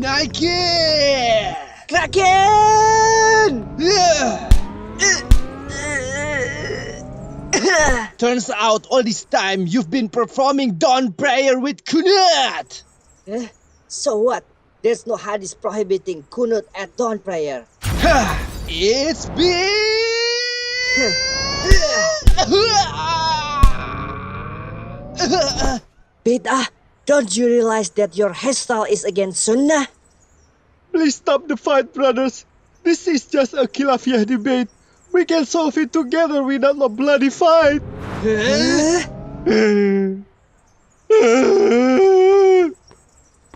Nike! Kraken! Turns out all this time you've been performing dawn prayer with Kunut! So what? There's no hadith prohibiting kunut at dawn prayer. It's been... Bid'ah, don't you realize that your hairstyle is against sunnah? Please stop the fight, brothers. This is just a khilafiyah debate. We can solve it together without a bloody fight.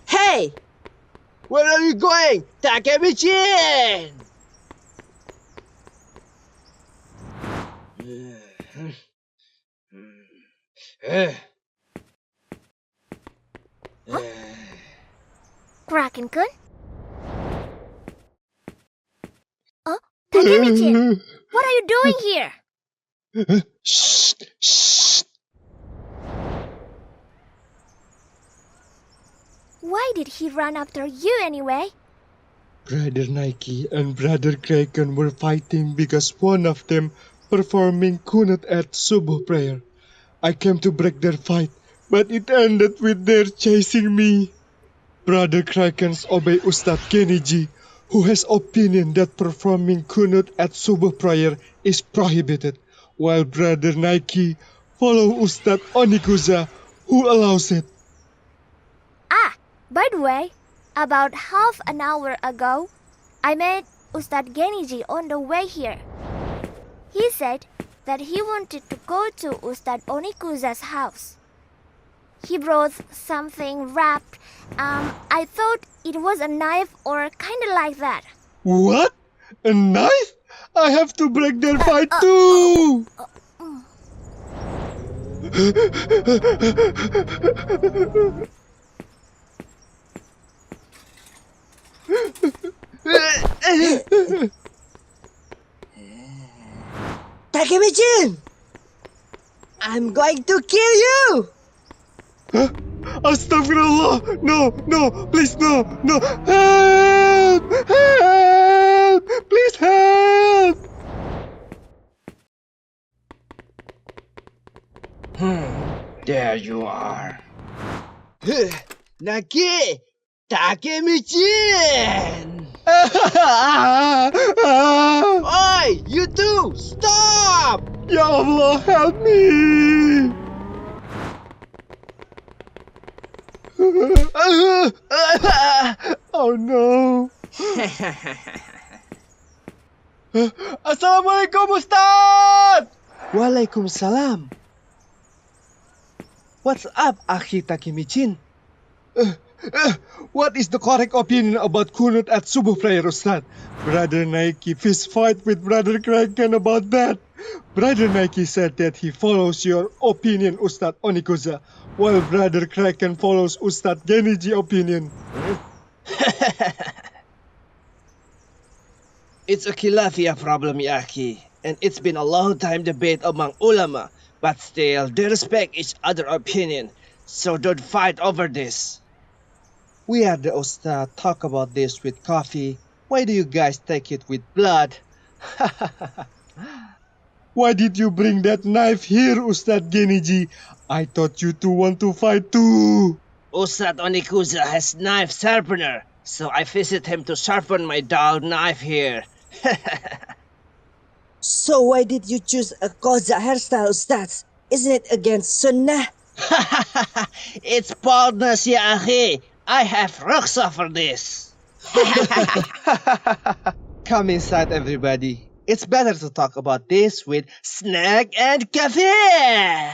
Hey! Where are you going? Takemichi! Kraken-kun? Oh, Takemichi! What are you doing here? Shh, shh. Why did he run after you anyway? Brother Nike and Brother Kraken were fighting because one of them performing kunut at subuh prayer. I came to break their fight, but it ended with their chasing me. Brother Krakens obey Ustad Geniji, who has opinion that performing kunut at subuh prayer is prohibited, while Brother Nike follow Ustad Onikuza, who allows it. Ah, by the way, about half an hour ago, I met Ustad Geniji on the way here. He said that he wanted to go to Ustad Onikuza's house. He brought something wrapped. I thought it was a knife or kinda like that. What? A knife? I have to break their fight too! Takemichi! I'm going to kill you! Huh? Astaghfirullah! No, no, please no, no! Help! Help! Please help! There you are. Naki! Takemichi! Oi! You two! Stop! Ya Allah, help me! Oh no! Assalamualaikum, Ustad! Waalaikumsalam. What's up, Akhi Takemichin? What is the correct opinion about kunut at subuh prayer, Ustad? Brother Nike fist fight with Brother Kraken about that. Brother Nike said that he follows your opinion, Ustad Onikuza, while Brother Kraken follows Ustad Geniji opinion. It's a khilafiyah problem, Yaki, and it's been a long time debate among ulama, but still, they respect each other opinion, so don't fight over this. We had the Ustad talk about this with coffee. Why do you guys take it with blood? Why did you bring that knife here, Ustad Geniji? I thought you two want to fight too. Ustad Onikuza has knife sharpener, so I visit him to sharpen my dull knife here. So why did you choose a koza hairstyle, Ustad? Isn't it against sunnah? It's baldness, ya akhi. I have rukhsah for this. Come inside, everybody. It's better to talk about this with snack and cafe.